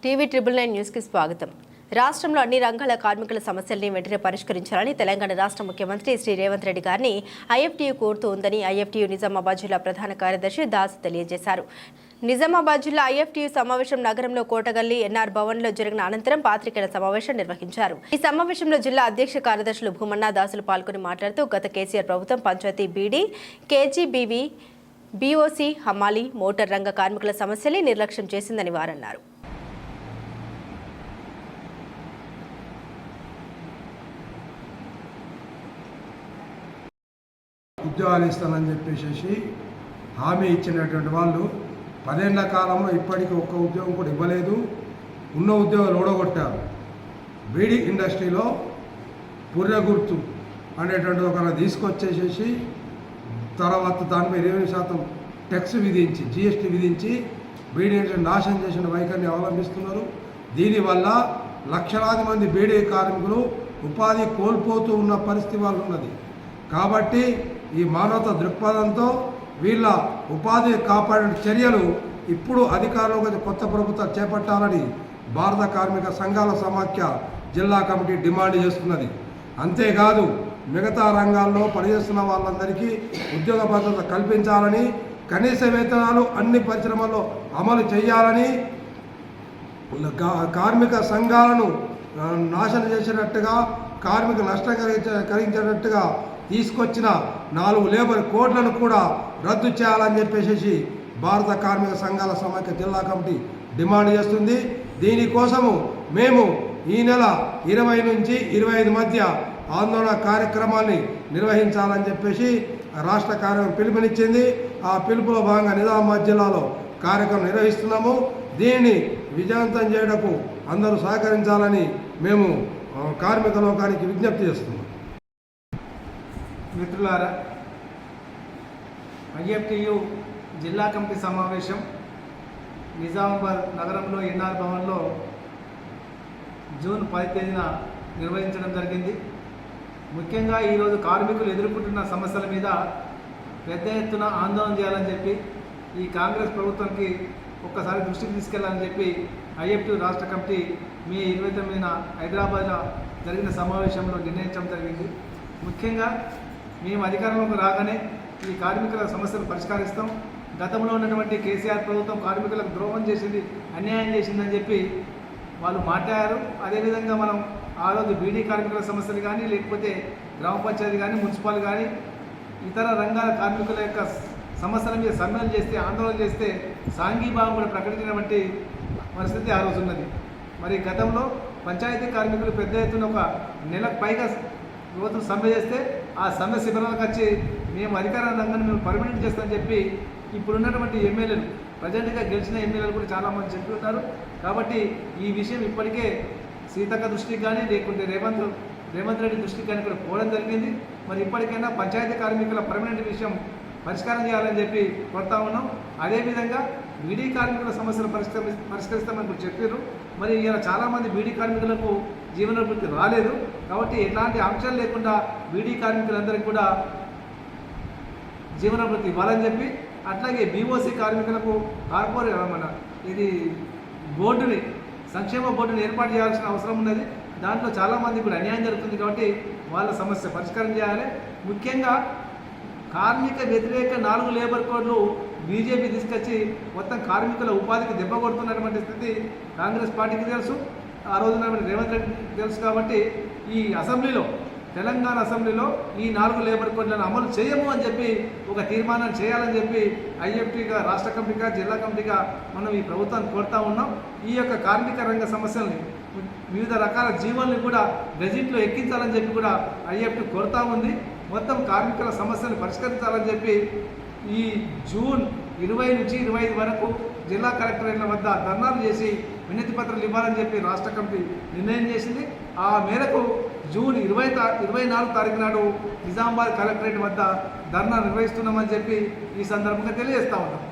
TV 999 న్యూస్కి స్వాగతం. రాష్ట్రంలో అన్ని రంగాల కార్మికుల సమస్యల్ని వెంటనే పరిష్కరించాలని తెలంగాణ రాష్ట్ర ముఖ్యమంత్రి శ్రీ రేవంత్ రెడ్డి గారిని ఐఎఫ్టీయూ కోరుతూ ఉందని ఐఎఫ్టీయూ నిజామాబాద్ జిల్లా ప్రధాన కార్యదర్శి దాస్ తెలియజేశారు. నిజామాబాద్ జిల్లా ఐఎఫ్టీయూ సమావేశం నగరంలో కోటగల్లి ఎన్ఆర్ భవన్లో జరిగిన అనంతరం పాత్రికేయుల సమావేశం నిర్వహించారు. ఈ సమావేశంలో జిల్లా అధ్యక్ష కార్యదర్శులు భూమన్న దాసులు పాల్గొని మాట్లాడుతూ గత కేసీఆర్ ప్రభుత్వం పంచాయతీ బీడీ, కేజీబీవీ, బీఓసీ, హమాలీ, మోటార్ రంగ కార్మికుల సమస్యల్ని నిర్లక్ష్యం చేసిందని వారన్నారు. ఉద్యోగాలు ఇస్తానని చెప్పేసి హామీ ఇచ్చినటువంటి వాళ్ళు 10 ఏళ్ల కాలంలో ఇప్పటికీ ఒక్క ఉద్యోగం కూడా ఇవ్వలేదు. ఉన్న ఉద్యోగాలు ఓడగొట్టారు. బీడీ ఇండస్ట్రీలో పుర్రె గుర్తు అనేటువంటి ఒక తీసుకొచ్చేసేసి తర్వాత దానిపై 20% ట్యాక్స్ విధించి జీఎస్టీ విధించి బీడీ ఇండస్ట్రీ నాశనం చేసిన వైఖరిని అవలంబిస్తున్నారు. దీనివల్ల లక్షలాది మంది బీడీ కార్మికులు ఉపాధి కోల్పోతూ ఉన్న పరిస్థితి వాళ్ళు ఉన్నది. కాబట్టి ఈ మానవతా దృక్పథంతో వీళ్ళ ఉపాధి కాపాడే చర్యలు ఇప్పుడు అధికారంలోకి కొత్త ప్రభుత్వం చేపట్టాలని భారత కార్మిక సంఘాల సమాఖ్య జిల్లా కమిటీ డిమాండ్ చేస్తున్నది. అంతేకాదు మిగతా రంగాల్లో పనిచేస్తున్న వాళ్ళందరికీ ఉద్యోగ భద్రత కల్పించాలని, కనీస వేతనాలు అన్ని పరిశ్రమల్లో అమలు చేయాలని, కార్మిక సంఘాలను నాశనం చేసినట్టుగా కార్మిక నష్టం కలిగించేటట్టుగా తీసుకొచ్చిన 4 లేబర్ కోడ్లను కూడా రద్దు చేయాలని చెప్పేసి భారత కార్మిక సంఘాల సమాఖ్య జిల్లా కమిటీ డిమాండ్ చేస్తుంది. దీనికోసము మేము ఈ నెల 20 నుంచి 25 మధ్య ఆందోళన కార్యక్రమాన్ని నిర్వహించాలని చెప్పేసి రాష్ట్ర కార్యక్రమం పిలుపునిచ్చింది. ఆ పిలుపులో భాగంగా నిజామాబాద్ జిల్లాలో కార్యక్రమం నిర్వహిస్తున్నాము. దీనిని విజయవంతం చేయడానికి అందరూ సహకరించాలని మేము కార్మిక లోకానికి విజ్ఞప్తి చేస్తున్నాం. మిత్రులారా, ఐఎఫ్టీయూ జిల్లా కమిటీ సమావేశం నిజామాబాద్ నగరంలో ఎన్ఆర్ భవన్లో జూన్ 10 తేదీన నిర్వహించడం జరిగింది. ముఖ్యంగా ఈరోజు కార్మికులు ఎదుర్కొంటున్న సమస్యల మీద పెద్ద ఎత్తున ఆందోళన చేయాలని చెప్పి ఈ కాంగ్రెస్ ప్రభుత్వానికి ఒక్కసారి దృష్టికి తీసుకెళ్లాలని చెప్పి ఐఎఫ్టీయూ రాష్ట్ర కమిటీ మే 29న హైదరాబాద్లో జరిగిన సమావేశంలో నిర్ణయించడం జరిగింది. ముఖ్యంగా మేము అధికారంలోకి రాగానే ఈ కార్మికుల సమస్యలు పరిష్కరిస్తాం. గతంలో ఉన్నటువంటి కేసీఆర్ ప్రభుత్వం కార్మికులకు ద్రోహం చేసింది, అన్యాయం చేసిందని చెప్పి వాళ్ళు మాట్లాడారు. అదేవిధంగా మనం ఆ రోజు బీడీ కార్మికుల సమస్యలు కానీ, లేకపోతే గ్రామ పంచాయతీ కానీ, మున్సిపల్ కానీ, ఇతర రంగాల కార్మికుల యొక్క సమస్యల మీద సమ్మెలు చేస్తే, ఆందోళన చేస్తే సాంఘీభావం కూడా ప్రకటించినటువంటి పరిస్థితి ఆ రోజు ఉన్నది. మరి గతంలో పంచాయతీ కార్మికులు పెద్ద ఎత్తున ఒక నెలకు పైగా రోజు సమ్మె చేస్తే ఆ సమ్మె శిబిరాలకు వచ్చి మేము అధికార రంగాన్ని మేము పర్మనెంట్ చేస్తామని చెప్పి ఇప్పుడున్నటువంటి ఎమ్మెల్యేలు, ప్రజెంట్గా గెలిచిన ఎమ్మెల్యేలు కూడా చాలామంది చెప్తున్నారు. కాబట్టి ఈ విషయం ఇప్పటికే సీతక్క దృష్టికి కానీ, లేకుంటే రేవంత్ రెడ్డి దృష్టికి కానీ కూడా పోవడం జరిగింది. మరి ఇప్పటికైనా పంచాయతీ కార్మికుల పర్మనెంట్ విషయం పరిష్కారం చేయాలని చెప్పి కోరుతా ఉన్నాం. అదేవిధంగా బీడీ కార్మికుల సమస్యలు పరిష్కరిస్తామని కూడా చెప్పారు. మరి ఇలా చాలామంది బీడీ కార్మికులకు జీవనోపాధి రాలేదు. కాబట్టి ఎలాంటి ఆంక్షలు లేకుండా బీడీ కార్మికులందరికీ కూడా జీవనోపాధి ఇవ్వాలని చెప్పి, అట్లాగే బీఓసీ కార్మికులకు ఇది బోర్డుని, సంక్షేమ బోర్డుని ఏర్పాటు చేయాల్సిన అవసరం ఉన్నది. దాంట్లో చాలామంది కూడా అన్యాయం జరుగుతుంది. కాబట్టి వాళ్ళ సమస్య పరిష్కారం చేయాలి. ముఖ్యంగా కార్మిక వ్యతిరేక 4 లేబర్ కోడ్లు బీజేపీ తీసుకొచ్చి మొత్తం కార్మికుల ఉపాధికి దెబ్బ కొడుతున్నటువంటి స్థితి కాంగ్రెస్ పార్టీకి తెలుసు, ఆ రోజున రేవంత్ రెడ్డి తెలుసు. కాబట్టి ఈ అసెంబ్లీలో, తెలంగాణ అసెంబ్లీలో ఈ 4 లేబర్ కోడ్లను అమలు చేయము అని చెప్పి ఒక తీర్మానాన్ని చేయాలని చెప్పి ఐఎఫ్టీగా రాష్ట్ర కమిటీగా, జిల్లా కమిటీగా మనం ఈ ప్రభుత్వాన్ని కోరుతా ఉన్నాం. ఈ యొక్క కార్మిక రంగ సమస్యల్ని, వివిధ రకాల జీవోల్ని కూడా గెజిట్లో ఎక్కించాలని చెప్పి కూడా ఐఎఫ్టీ కోరుతా ఉంది. మొత్తం కార్మికుల సమస్యలు పరిష్కరించాలని చెప్పి ఈ జూన్ 20 నుంచి 25 వరకు జిల్లా కలెక్టరేట్ల వద్ద ధర్నాలు చేసి వినతి పత్రాలు ఇవ్వాలని చెప్పి రాష్ట్ర కమిటీ నిర్ణయం చేసింది. ఆ మేరకు జూన్ 24 తారీఖు నాడు నిజామాబాద్ కలెక్టరేట్ వద్ద ధర్నా నిర్వహిస్తున్నామని చెప్పి ఈ సందర్భంగా తెలియజేస్తూ ఉంటాం.